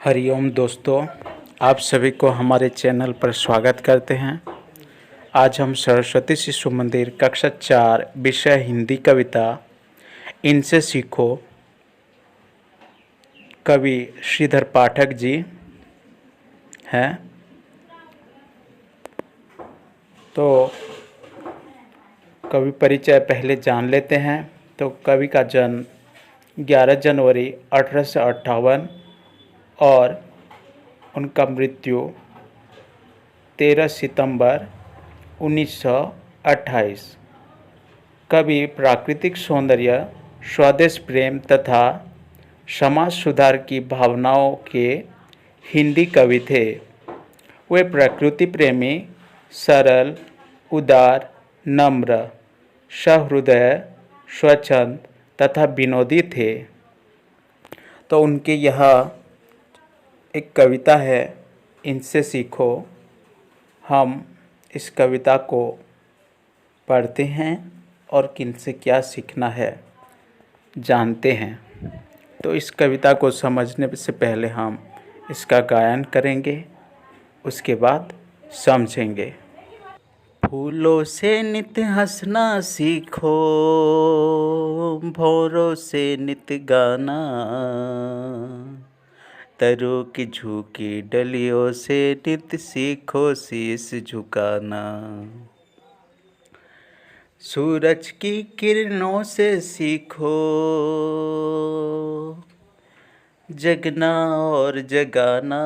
हरिओम दोस्तों, आप सभी को हमारे चैनल पर स्वागत करते हैं। आज हम सरस्वती शिशु मंदिर कक्षा 4 विषय हिंदी कविता इनसे सीखो कवि श्रीधर पाठक जी हैं। तो कवि परिचय पहले जान लेते हैं। तो कवि का जन्म 11 जनवरी 1858 और उनका मृत्यु 13 सितंबर 1928। कवि प्राकृतिक सौंदर्य, स्वदेश प्रेम तथा समाज सुधार की भावनाओं के हिंदी कवि थे। वे प्रकृति प्रेमी, सरल, उदार, नम्र, सहृदय, स्वच्छंद तथा विनोदी थे। तो उनके यह एक कविता है, इनसे सीखो। हम इस कविता को पढ़ते हैं और किनसे क्या सीखना है जानते हैं। तो इस कविता को समझने से पहले हम इसका गायन करेंगे, उसके बाद समझेंगे। फूलों से नित हंसना सीखो, भौरों से नित गाना, तरों की झुकी डलियों से नित सीखो शीश झुकाना। सूरज की किरणों से सीखो जगना और जगाना,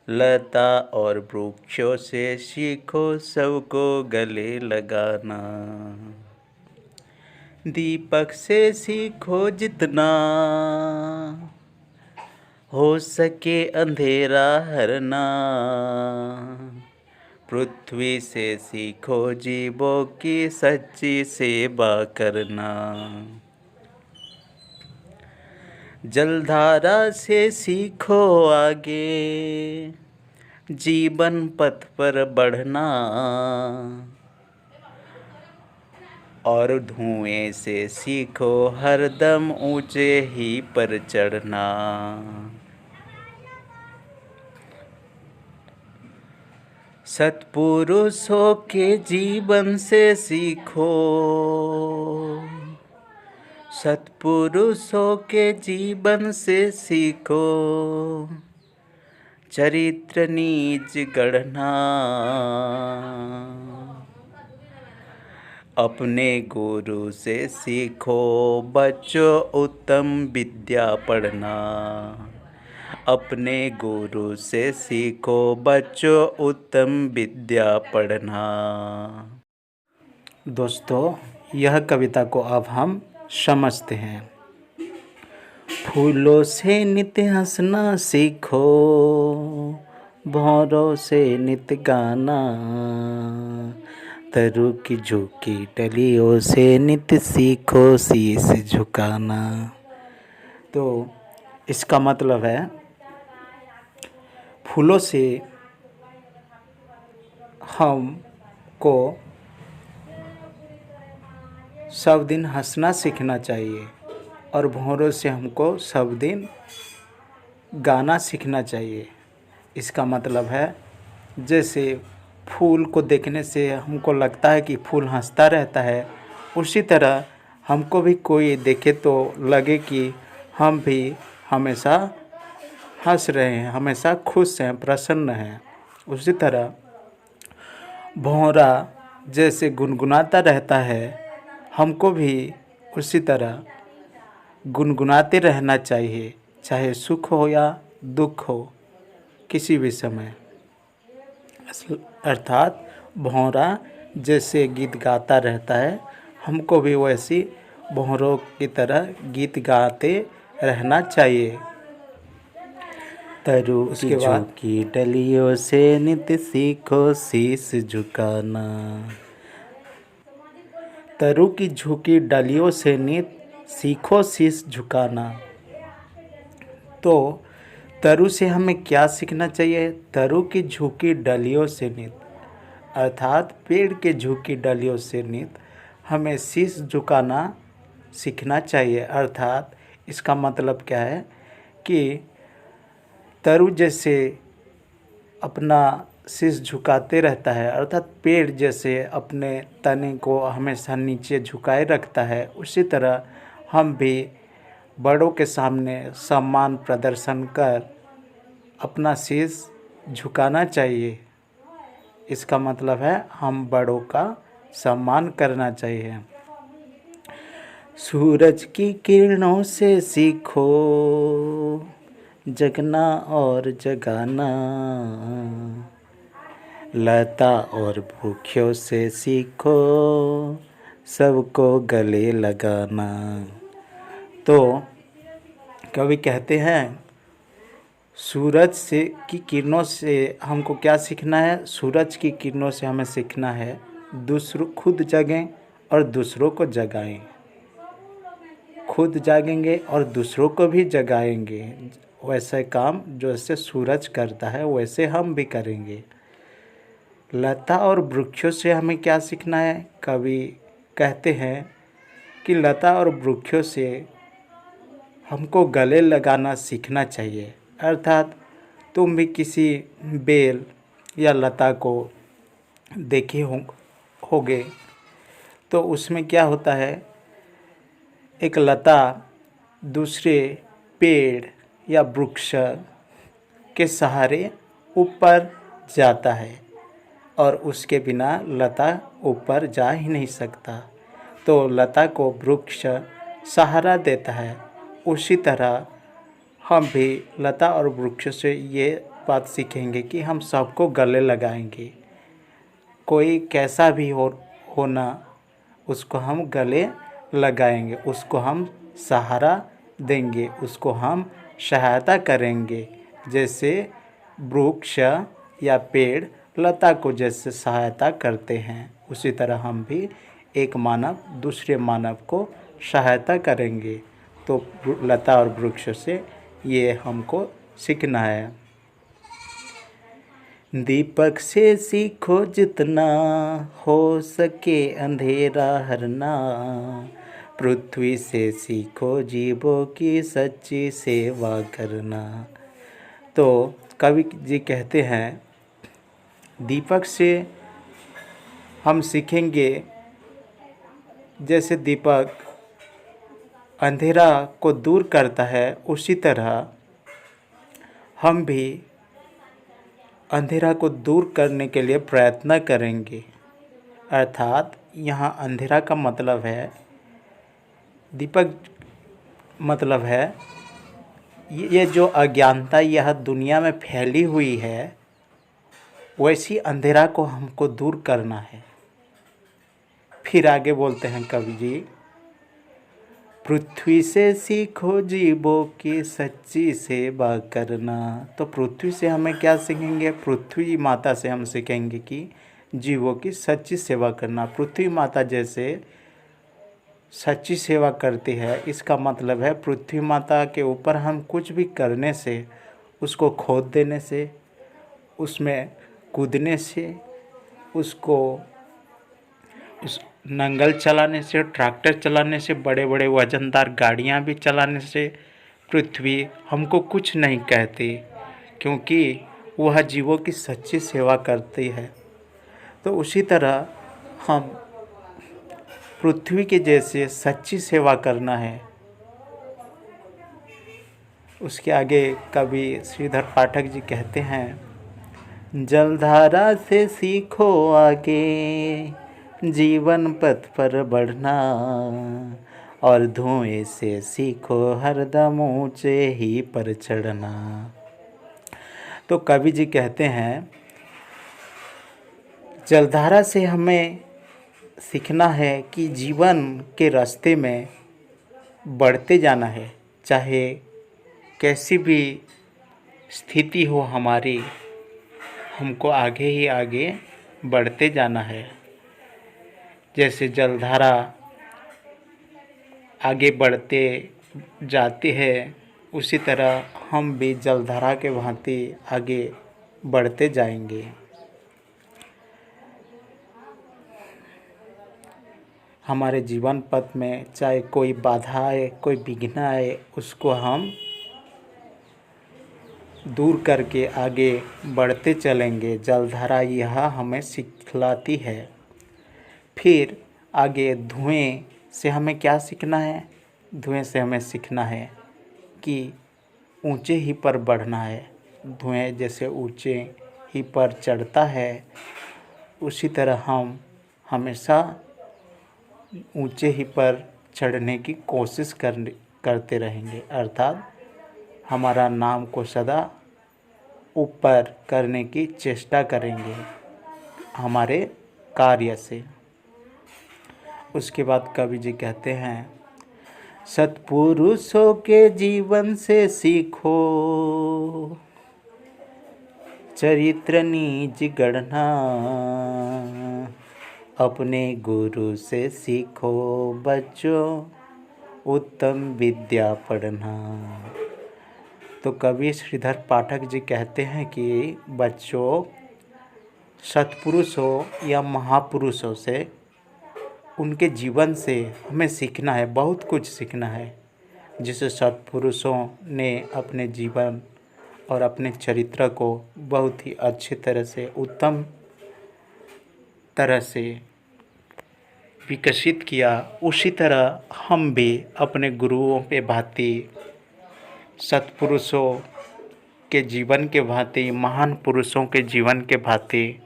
लता और वृक्षों से सीखो सबको गले लगाना। दीपक से सीखो जितना हो सके अंधेरा हरना, पृथ्वी से सीखो जीवों की सच्ची सेवा करना। जलधारा से सीखो आगे जीवन पथ पर बढ़ना, और धुएं से सीखो हरदम ऊंचे ही पर चढ़ना। सत्पुरुषों के जीवन से सीखो, सत्पुरुषों के जीवन से सीखो चरित्र नीज गढ़ना। अपने गुरु से सीखो बच्चों उत्तम विद्या पढ़ना। अपने गुरु से सीखो बच्चों उत्तम विद्या पढ़ना। दोस्तों, यह कविता को अब हम समझते हैं। फूलों से नित हंसना सीखो, भौरों से नित गाना, तरु की झुकी डलियों से नित सीखो शीश झुकाना। तो इसका मतलब है, फूलों से हमको सब दिन हंसना सीखना चाहिए और भौरों से हमको सब दिन गाना सीखना चाहिए। इसका मतलब है, जैसे फूल को देखने से हमको लगता है कि फूल हंसता रहता है, उसी तरह हमको भी कोई देखे तो लगे कि हम भी हमेशा हंस रहे हैं, हमेशा खुश हैं, प्रसन्न हैं। उसी तरह भौरा जैसे गुनगुनाता रहता है, हमको भी उसी तरह गुनगुनाते रहना चाहिए, चाहे सुख हो या दुख हो, किसी भी समय। अर्थात भौरा जैसे गीत गाता रहता है, हमको भी वैसी भौरों की तरह गीत गाते रहना चाहिए। तरु उसके बाद की डलियों से नित सीखो शीश झुकाना। तरु की झुकी डलियों से नित सीखो शीश झुकाना। तो तरु से हमें क्या सीखना चाहिए? तरु की झुकी डलियों से नित, अर्थात पेड़ के झुकी डलियों से नित हमें शीश झुकाना सीखना चाहिए। अर्थात इसका मतलब क्या है कि तरु जैसे अपना शीश झुकाते रहता है, अर्थात पेड़ जैसे अपने तने को हमेशा नीचे झुकाए रखता है, उसी तरह हम भी बड़ों के सामने सम्मान प्रदर्शन कर अपना शीश झुकाना चाहिए। इसका मतलब है हम बड़ों का सम्मान करना चाहिए। सूरज की किरणों से सीखो जगना और जगाना, लता और भूखियों से सीखो सबको गले लगाना। तो कवि कहते हैं सूरज से की किरणों से हमको क्या सीखना है? सूरज की किरणों से हमें सीखना है दूसरों खुद जगें और दूसरों को जगाएं। खुद जागेंगे और दूसरों को भी जगाएंगे। वैसे काम जैसे सूरज करता है वैसे हम भी करेंगे। लता और वृक्षों से हमें क्या सीखना है? कवि कहते हैं कि लता और वृक्षों से हमको गले लगाना सीखना चाहिए। अर्थात तुम भी किसी बेल या लता को देखे होगे तो उसमें क्या होता है, एक लता दूसरे पेड़ या वृक्ष के सहारे ऊपर जाता है और उसके बिना लता ऊपर जा ही नहीं सकता। तो लता को वृक्ष सहारा देता है। उसी तरह हम भी लता और वृक्ष से ये बात सीखेंगे कि हम सबको गले लगाएंगे। कोई कैसा भी होना उसको हम गले लगाएंगे, उसको हम सहारा देंगे, उसको हम सहायता करेंगे। जैसे वृक्ष या पेड़ लता को जैसे सहायता करते हैं, उसी तरह हम भी एक मानव दूसरे मानव को सहायता करेंगे। तो लता और वृक्ष से ये हमको सीखना है। दीपक से सीखो जितना हो सके अंधेरा हरना, पृथ्वी से सीखो जीवों की सच्ची सेवा करना। तो कवि जी कहते हैं दीपक से हम सीखेंगे, जैसे दीपक अंधेरा को दूर करता है उसी तरह हम भी अंधेरा को दूर करने के लिए प्रयत्न करेंगे। अर्थात यहाँ अंधेरा का मतलब है, दीपक मतलब है ये जो अज्ञानता यह दुनिया में फैली हुई है, वैसी अंधेरा को हमको दूर करना है। फिर आगे बोलते हैं कवि जी, पृथ्वी से सीखो जीवों की सच्ची सेवा करना। तो पृथ्वी से हमें क्या सीखेंगे? पृथ्वी माता से हम सीखेंगे कि जीवों की सच्ची सेवा करना। पृथ्वी माता जैसे सच्ची सेवा करती है, इसका मतलब है पृथ्वी माता के ऊपर हम कुछ भी करने से, उसको खोद देने से, उसमें कूदने से, उसको उस नंगल चलाने से, ट्रैक्टर चलाने से, बड़े बड़े वजनदार गाड़ियाँ भी चलाने से पृथ्वी हमको कुछ नहीं कहती, क्योंकि वह जीवों की सच्ची सेवा करती है। तो उसी तरह हम पृथ्वी के जैसे सच्ची सेवा करना है। उसके आगे कवि श्रीधर पाठक जी कहते हैं, जलधारा से सीखो आगे जीवन पथ पर बढ़ना, और धुएं से सीखो हरदम ऊंचे ही पर चढ़ना। तो कवि जी कहते हैं जलधारा से हमें सीखना है कि जीवन के रास्ते में बढ़ते जाना है, चाहे कैसी भी स्थिति हो हमारी, हमको आगे ही आगे बढ़ते जाना है। जैसे जलधारा आगे बढ़ते जाती है, उसी तरह हम भी जलधारा के भांति आगे बढ़ते जाएंगे। हमारे जीवन पथ में चाहे कोई बाधा आए, कोई विघ्न आए, उसको हम दूर करके आगे बढ़ते चलेंगे। जलधारा यह हमें सिखलाती है। फिर आगे धुएं से हमें क्या सीखना है? धुएं से हमें सीखना है कि ऊंचे ही पर बढ़ना है। धुएं जैसे ऊंचे ही पर चढ़ता है, उसी तरह हम हमेशा ऊंचे ही पर चढ़ने की कोशिश करते रहेंगे, अर्थात हमारा नाम को सदा ऊपर करने की चेष्टा करेंगे हमारे कार्य से। उसके बाद कवि जी कहते हैं, सत्पुरुषों के जीवन से सीखो, चरित्र निज गढ़ना, अपने गुरु से सीखो बच्चों, उत्तम विद्या पढ़ना। तो कवि श्रीधर पाठक जी कहते हैं कि बच्चों, सत्पुरुषों या महापुरुषों से, उनके जीवन से हमें सीखना है, बहुत कुछ सीखना है। जिसे सत्पुरुषों ने अपने जीवन और अपने चरित्र को बहुत ही अच्छी तरह से, उत्तम तरह से विकसित किया, उसी तरह हम भी अपने गुरुओं के भांति, सत्पुरुषों के जीवन के भांति, महान पुरुषों के जीवन के भांति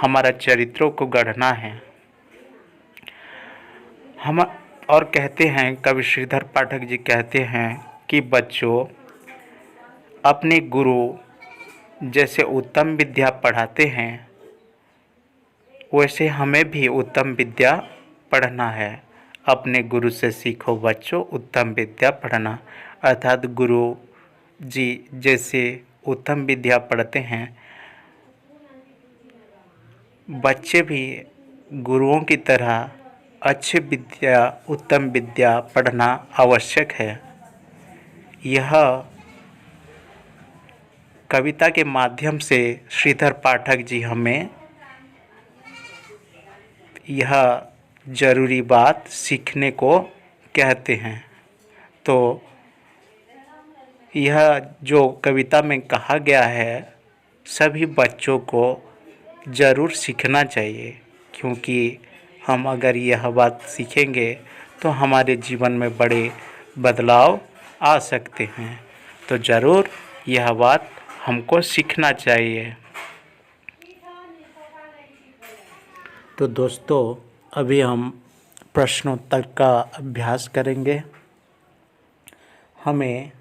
हमारा चरित्रों को गढ़ना है। हम और कहते हैं, कवि श्रीधर पाठक जी कहते हैं कि बच्चों, अपने गुरु जैसे उत्तम विद्या पढ़ाते हैं, वैसे हमें भी उत्तम विद्या पढ़ना है। अपने गुरु से सीखो बच्चों, उत्तम विद्या पढ़ना, अर्थात गुरु जी जैसे उत्तम विद्या पढ़ते हैं, बच्चे भी गुरुओं की तरह अच्छी विद्या, उत्तम विद्या पढ़ना आवश्यक है। यह कविता के माध्यम से श्रीधर पाठक जी हमें यह जरूरी बात सीखने को कहते हैं। तो यह जो कविता में कहा गया है, सभी बच्चों को ज़रूर सीखना चाहिए, क्योंकि हम अगर यह बात सीखेंगे तो हमारे जीवन में बड़े बदलाव आ सकते हैं। तो ज़रूर यह बात हमको सीखना चाहिए। तो दोस्तों, अभी हम प्रश्नोत्तर का अभ्यास करेंगे। हमें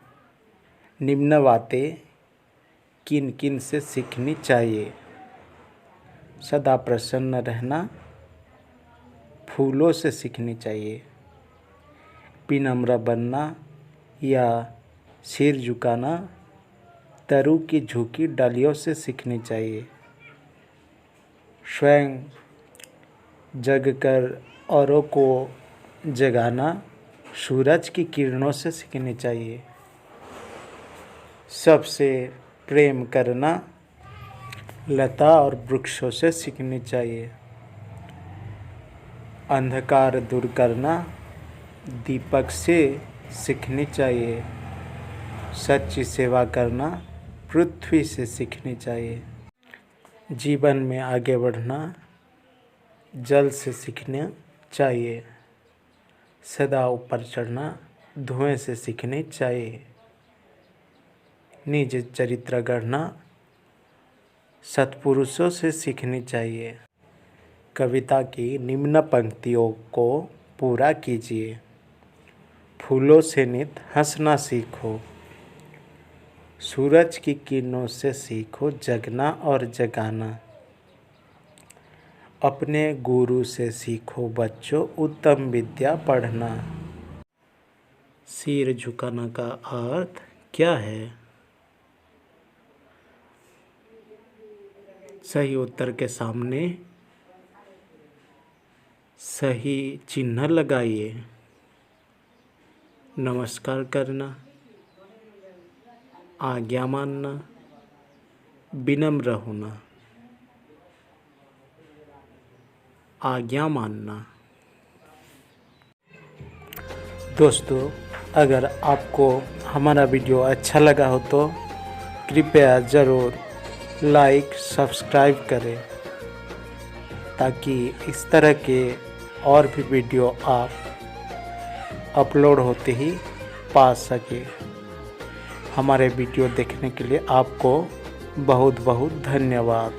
निम्न बातें किन किन से सीखनी चाहिए? सदा प्रसन्न रहना, फूलों से सीखनी चाहिए। विनम्र बनना या सिर झुकाना, तरु की झुकी डालियों से सीखनी चाहिए। स्वयं जगकर औरों को जगाना, सूरज की किरणों से सीखनी चाहिए। सबसे प्रेम करना, लता और वृक्षों से सीखनी चाहिए। अंधकार दूर करना, दीपक से सीखनी चाहिए। सच्ची सेवा करना, पृथ्वी से सीखनी चाहिए। जीवन में आगे बढ़ना, जल से सीखना चाहिए। सदा ऊपर चढ़ना, धुएं से सीखनी चाहिए। निज चरित्र गढ़ना, सत्पुरुषों से सीखनी चाहिए। कविता की निम्न पंक्तियों को पूरा कीजिए। फूलों से नित हंसना सीखो, सूरज की किरणों से सीखो जगना और जगाना। अपने गुरु से सीखो बच्चों, उत्तम विद्या पढ़ना। सिर झुकाना का अर्थ क्या है? सही उत्तर के सामने सही चिन्ह लगाइए। नमस्कार करना, आज्ञा मानना, विनम्र होना। आज्ञा मानना। दोस्तों, अगर आपको हमारा वीडियो अच्छा लगा हो तो कृपया ज़रूर लाइक सब्सक्राइब करें ताकि इस तरह के और भी वीडियो आप अपलोड होते ही पा सके। हमारे वीडियो देखने के लिए आपको बहुत बहुत धन्यवाद।